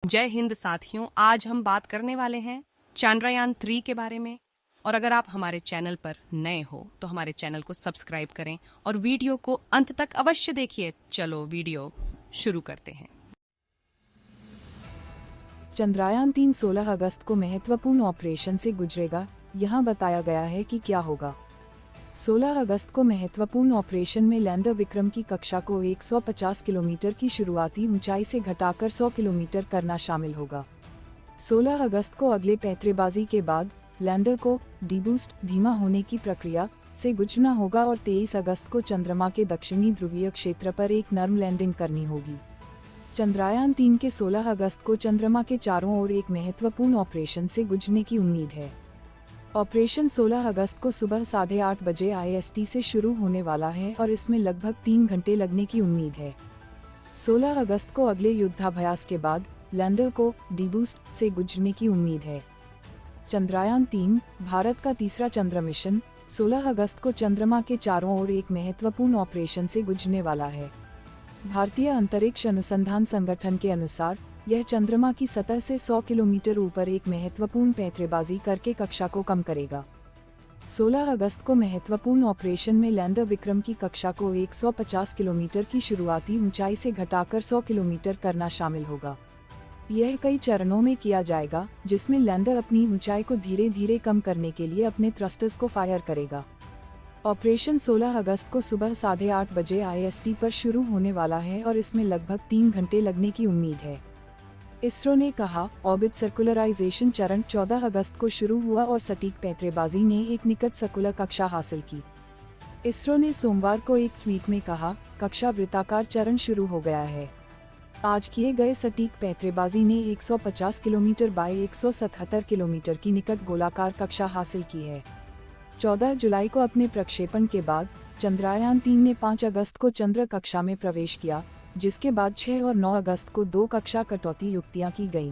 जय हिंद साथियों, आज हम बात करने वाले हैं चंद्रयान 3 के बारे में। और अगर आप हमारे चैनल पर नए हो तो हमारे चैनल को सब्सक्राइब करें और वीडियो को अंत तक अवश्य देखिए। चलो वीडियो शुरू करते हैं। चंद्रयान 3 16 अगस्त को महत्वपूर्ण ऑपरेशन से गुजरेगा। यहाँ बताया गया है कि क्या होगा। 16 अगस्त को महत्वपूर्ण ऑपरेशन में लैंडर विक्रम की कक्षा को 150 किलोमीटर की शुरुआती ऊंचाई से घटाकर 100 किलोमीटर करना शामिल होगा। 16 अगस्त को अगले पैंतरेबाजी के बाद लैंडर को डीबूस्ट धीमा होने की प्रक्रिया से गुजरना होगा और 23 अगस्त को चंद्रमा के दक्षिणी ध्रुवीय क्षेत्र पर एक नर्म लैंडिंग करनी होगी। चंद्रयान 3 के 16 अगस्त को चंद्रमा के चारों ओर एक महत्वपूर्ण ऑपरेशन से गुजरने की उम्मीद है। ऑपरेशन 16 अगस्त को सुबह 8:30 बजे IST से शुरू होने वाला है और इसमें लगभग 3 घंटे लगने की उम्मीद है। 16 अगस्त को अगले युद्धाभ्यास के बाद लैंडर को डीबूस्ट से गुजरने की उम्मीद है। चंद्रयान 3 भारत का तीसरा चंद्र मिशन 16 अगस्त को चंद्रमा के चारों ओर एक महत्वपूर्ण ऑपरेशन से गुजरने वाला है। भारतीय अंतरिक्ष अनुसंधान संगठन के अनुसार यह चंद्रमा की सतह से 100 किलोमीटर ऊपर एक महत्वपूर्ण पैंतरेबाजी करके कक्षा को कम करेगा। 16 अगस्त को महत्वपूर्ण ऑपरेशन में लैंडर विक्रम की कक्षा को 150 किलोमीटर की शुरुआती ऊंचाई से घटाकर 100 किलोमीटर करना शामिल होगा। यह कई चरणों में किया जाएगा, जिसमें लैंडर अपनी ऊंचाई को धीरे धीरे कम करने के लिए अपने थ्रस्टर्स को फायर करेगा। ऑपरेशन 16 अगस्त को सुबह 8:30 बजे IST पर शुरू होने वाला है और इसमें लगभग 3 घंटे लगने की उम्मीद है। इसरो ने कहा, ऑर्बिट सर्कुलराइजेशन चरण 14 अगस्त को शुरू हुआ और सटीक पैंतरेबाजी ने एक निकट सर्कुलर कक्षा हासिल की। इसरो ने सोमवार को एक ट्वीट में कहा, कक्षा वृत्ताकार चरण शुरू हो गया है। आज किए गए सटीक पैंतरेबाजी ने 150 किलोमीटर बाय 177 किलोमीटर की निकट गोलाकार कक्षा हासिल की है। 14 जुलाई को अपने प्रक्षेपण के बाद चंद्रयान 3 ने 5 अगस्त को चंद्र कक्षा में प्रवेश किया, जिसके बाद 6 और 9 अगस्त को 2 कक्षा कटौती युक्तियां की गईं।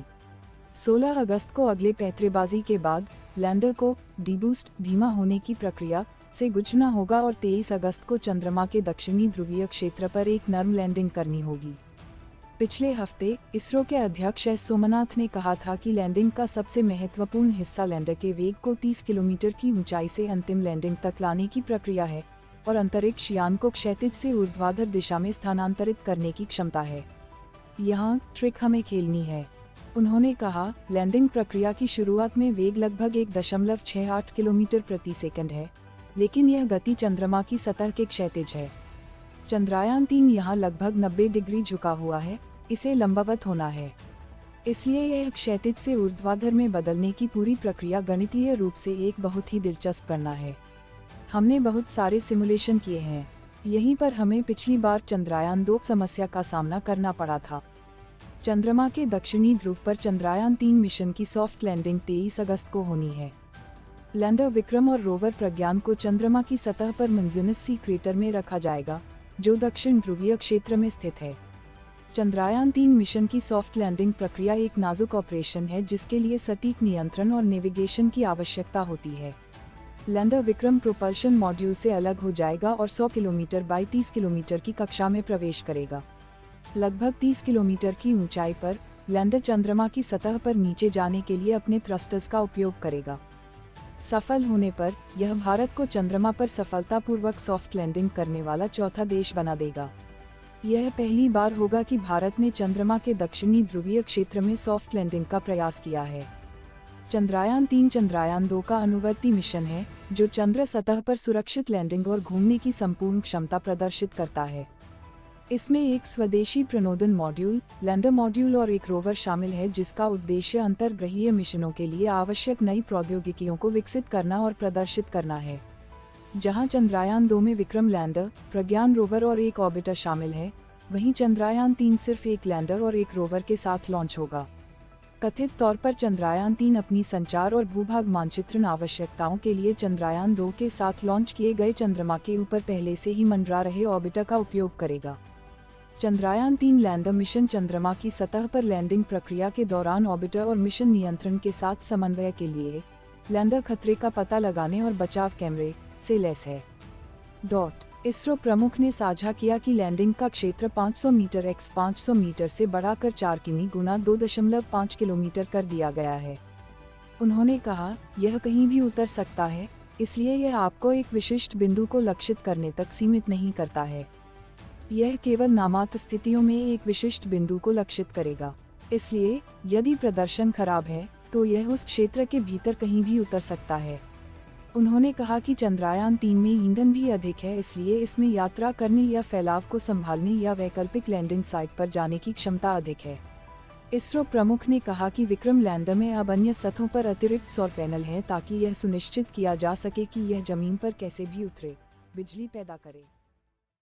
16 अगस्त को अगले पैंतरेबाजी के बाद लैंडर को डीबूस्ट धीमा होने की प्रक्रिया से गुजरना होगा और 23 अगस्त को चंद्रमा के दक्षिणी ध्रुवीय क्षेत्र पर एक नर्म लैंडिंग करनी होगी। पिछले हफ्ते इसरो के अध्यक्ष एस सोमनाथ ने कहा था कि लैंडिंग का सबसे महत्वपूर्ण हिस्सा लैंडर के वेग को 30 किलोमीटर की ऊंचाई से अंतिम लैंडिंग तक लाने की प्रक्रिया है और अंतरिक्ष यान को क्षैतिज से ऊर्ध्वाधर दिशा में स्थानांतरित करने की क्षमता है। यहाँ ट्रिक हमें खेलनी है। उन्होंने कहा, लैंडिंग प्रक्रिया की शुरुआत में वेग लगभग 1.68 किलोमीटर प्रति सेकंड है, लेकिन यह गति चंद्रमा की सतह के क्षैतिज है। चंद्रयान 3 यहाँ लगभग 90 डिग्री झुका हुआ है, इसे लंबवत होना है। इसलिए यह क्षैतिज से ऊर्ध्वाधर में बदलने की पूरी प्रक्रिया गणितीय रूप से एक बहुत ही दिलचस्प करना है। हमने बहुत सारे सिमुलेशन किए हैं। यहीं पर हमें पिछली बार चंद्रयान 2 समस्या का सामना करना पड़ा था। चंद्रमा के दक्षिणी ध्रुव पर चंद्रयान 3 मिशन की सॉफ्ट लैंडिंग 23 अगस्त को होनी है। लैंडर विक्रम और रोवर प्रज्ञान को चंद्रमा की सतह पर मंजिनस सी क्रेटर में रखा जाएगा, जो दक्षिण ध्रुवीय क्षेत्र में स्थित है। चंद्रयान 3 मिशन की सॉफ्ट लैंडिंग प्रक्रिया एक नाजुक ऑपरेशन है, जिसके लिए सटीक नियंत्रण और नेविगेशन की आवश्यकता होती है। लैंडर विक्रम प्रोपल्शन मॉड्यूल से अलग हो जाएगा और 100 किलोमीटर बाय 30 किलोमीटर की कक्षा में प्रवेश करेगा। लगभग 30 किलोमीटर की ऊंचाई पर लैंडर चंद्रमा की सतह पर नीचे जाने के लिए अपने थ्रस्टर्स का उपयोग करेगा। सफल होने पर यह भारत को चंद्रमा पर सफलतापूर्वक सॉफ्ट लैंडिंग करने वाला चौथा देश बना देगा। यह पहली बार होगा कि भारत ने चंद्रमा के दक्षिणी ध्रुवीय क्षेत्र में सॉफ्ट लैंडिंग का प्रयास किया है। चंद्रयान 3 चंद्रयान 2 का अनुवर्ती मिशन है, जो चंद्र सतह पर सुरक्षित लैंडिंग और घूमने की संपूर्ण क्षमता प्रदर्शित करता है। इसमें एक स्वदेशी प्रणोदन मॉड्यूल, लैंडर मॉड्यूल और एक रोवर शामिल है, जिसका उद्देश्य अंतर्ग्रहीय मिशनों के लिए आवश्यक नई प्रौद्योगिकियों को विकसित करना और प्रदर्शित करना है। जहां चंद्रयान 2 में विक्रम लैंडर, प्रज्ञान रोवर और एक ऑर्बिटर शामिल है, वहीं चंद्रयान 3 सिर्फ एक लैंडर और एक रोवर के साथ लॉन्च होगा। कथित तौर पर चंद्रयान 3 अपनी संचार और भूभाग मानचित्रण आवश्यकताओं के लिए चंद्रयान 2 के साथ लॉन्च किए गए चंद्रमा के ऊपर पहले से ही मंडरा रहे ऑर्बिटर का उपयोग करेगा। चंद्रयान 3 लैंडर मिशन चंद्रमा की सतह पर लैंडिंग प्रक्रिया के दौरान ऑर्बिटर और मिशन नियंत्रण के साथ समन्वय के लिए लैंडर खतरे का पता लगाने और बचाव कैमरे से लैस है। इसरो प्रमुख ने साझा किया कि लैंडिंग का क्षेत्र 500 मीटर x 500 मीटर से बढ़ाकर 4 किमी गुना 2.5 किलोमीटर कर दिया गया है। उन्होंने कहा, यह कहीं भी उतर सकता है, इसलिए यह आपको एक विशिष्ट बिंदु को लक्षित करने तक सीमित नहीं करता है। यह केवल नामात्र स्थितियों में एक विशिष्ट बिंदु को लक्षित करेगा। इसलिए यदि प्रदर्शन खराब है तो यह उस क्षेत्र के भीतर कहीं भी उतर सकता है। उन्होंने कहा कि चंद्रयान 3 में ईंधन भी अधिक है, इसलिए इसमें यात्रा करने या फैलाव को संभालने या वैकल्पिक लैंडिंग साइट पर जाने की क्षमता अधिक है। इसरो प्रमुख ने कहा कि विक्रम लैंडर में अब अन्य सतहों पर अतिरिक्त सौर पैनल हैं ताकि यह सुनिश्चित किया जा सके कि यह जमीन पर कैसे भी उतरे, बिजली पैदा करे।